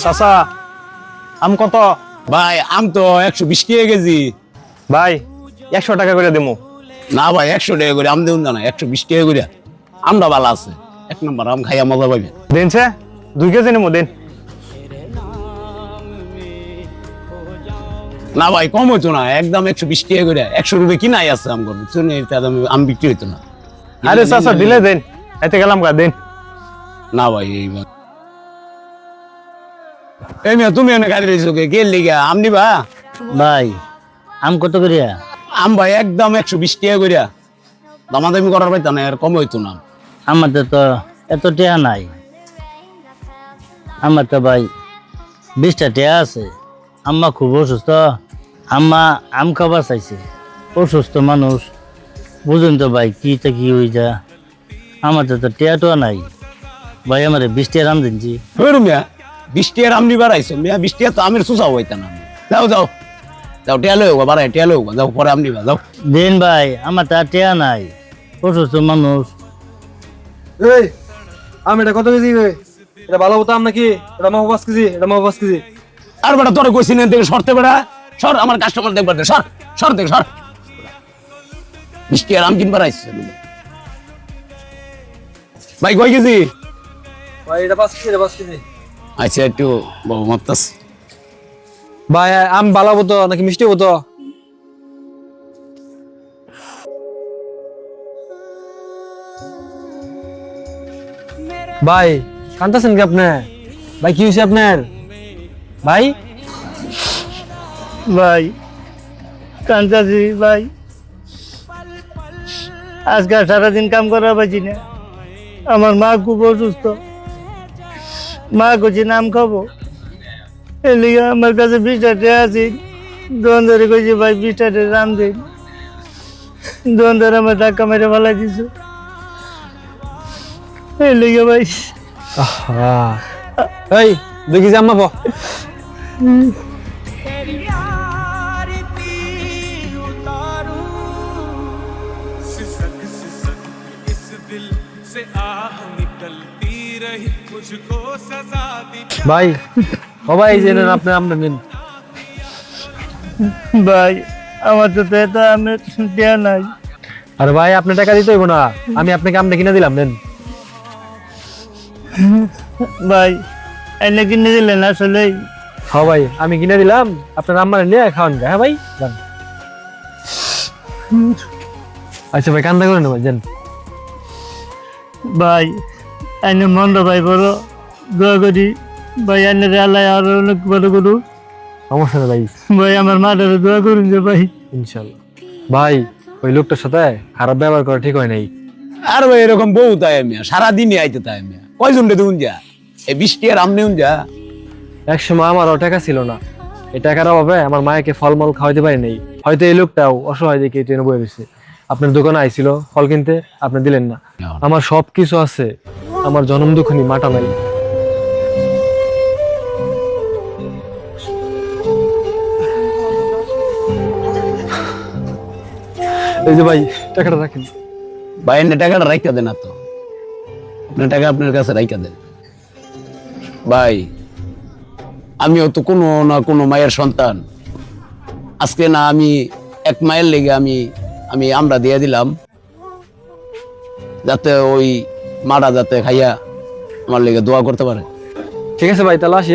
চাচা আম কত? ভাই আম তো 120 টাকা কেজি। ভাই 100 টাকা করে দেবো। না ভাই 100 টাকা করে আম দেউন না, 120 টাকা করে। আমটা ভালো আছে, 1 নম্বর আম খাইয়া মজা পাইবেন। দেন সে 2 কেজি নেবো দেন। না ভাই কম হইতো না, একদম 120 টাকা করে। 100 রুপয়ে কিনাই আছে আম করবো, শুনে আম বিক্রি হইতো না। আরে চাচা দিলে দেন, এতে গেলাম গা দেন। না ভাই এইবার এই মিয়া তুমি এনে গাড়ি রয়েছো কে লিগা আম নিবা? ভাই আম কত করিয়া? আম ভাই একদম 120 টাকা করিয়া, দামাদামি করার পাইতা না, আর কম হইতো না। আমাদের তো এত টেয়া নাই। আমার তো ভাই 20টা টেয়া আছে। আম্মা খুব অসুস্থ, আম্মা আম খাবার চাইছে। অসুস্থ মানুষ বুঝুন তো ভাই, কি হয়ে যা। আমাদের তো টেয়াটোয়া নাই ভাই, আমার 20 টাকা আম দিনছি। মিয়া 20 টাকার আম নিবার আইছো মিয়া? 20 টাকা তো আমের সুসাও হইতা না। যাও যাও যাও, টেয়ালো হোক বাড়াই, টেয়ালো হোক, যাও পরে আম নিবা যাও। দিন ভাই, আমার তো আর টেয়া নাই, অসুস্থ মানুষ। এই আম এটা কত কেজি রে? এটা ভালো হতো আম নাকি? এটা মাহবুব 5 কেজি, এটা মাহবুব 5 কেজি। আর বেটা তোরে কইছি না দেখে সরতে বেটা, সর, আমার কাস্টমার দেখবার দে, সর সর দেখ সর। 20 টাকার আম কিনবার আইছো ভাই? কয় কেজি? ভাই এটা 5 কেজি, এটা 5 কেজি। আচ্ছা একটু বাবু মাপতাস। ভাই আম ভালো হতো নাকি মিষ্টি হতো? ভাই কান্তাছেন কি আপনি? ভাই কি হয়েছে আপনার? ভাই ভাই কান্তাছি ভাই, আজকে সারাদিন কাম করা পাইছি না। আমার মা খুব অসুস্থ, মা কইছি নাম খাবো, এই লিগে আমার কাছে 20টা টাকা আছে। দোকানদারে কইছে ভাই 20টা টাকা দাম দিন। দোকানদার আমার ধাক্কা মেরে ফেলাই দিছে, এই লিগে ভাই। এই 2 কেজি আম মাপো। सिसक सिसक इस दिल से आह निकलती रही, मुझको सजा दी। ভাই ও ভাই এই যে নেন আপনি আমটা নিন। ভাই আমার তো এটা আমি দেয়া নাই। আরে ভাই আপনি টাকা দিতে হইব না, আমি আপনাকে আমটা কিনে দিলাম, নেন। ভাই এনে কিনে দিলেন আসলে? হ্যাঁ ভাই আমি কিনে দিলাম, আপনার আম্মারে নিয়ে খাওয়ান গা। হ্যাঁ ভাই যান। আচ্ছা ভাই কান্দা করে নেবেন, যান। ভাই এনে মন্দ ভাই বড় দোয়া করি ভাই, এনে আল্লাহ আর অনেক বড় করু। সমস্যা নেই ভাই, ভাই আমার মাটারে দোয়া করুন যে ভাই। ইনশাল্লাহ। ভাই ওই লোকটার সাথে খারাপ ব্যবহার করা ঠিক হয় নাই। আর ভাই এরকম বউ তাই মিয়া, সারাদিনই আইতে তাই মিয়া। কয়জন রে দেউন যা, এই 20 টাকার আম নেউন যা। একসময় আমারও টাকা ছিল না, এই টাকার অভাবে আমার মায়েকে ফলমল খাওয়াইতে পারি নাই। হয়তো এই লোকটাও অসহায় দেখে ট্রেনে বয়ে রয়েছে। আপনার দোকানে আইছিল ফল কিনতে, আপনি দিলেন না। আমার সব কিছু আছে, আমার জন্ম দুঃখনি মাটা নাই। এই যে ভাই টাকাটা রাখেন। ভাই এনে টাকাটা রাইখা দেন, না তো আপনার টাকা আপনার কাছে রাইখা দেন। ভাই আমিও তো কোনো না কোনো মায়ের সন্তান। আজকে না আমি এক মায়ের লেগে আমি আমরা দিয়ে দিলাম, যাতে ওই মাটা যাতে খাইয়া আমার লেগে দোয়া করতে পারে। ঠিক আছে ভাই তাহলে আসি।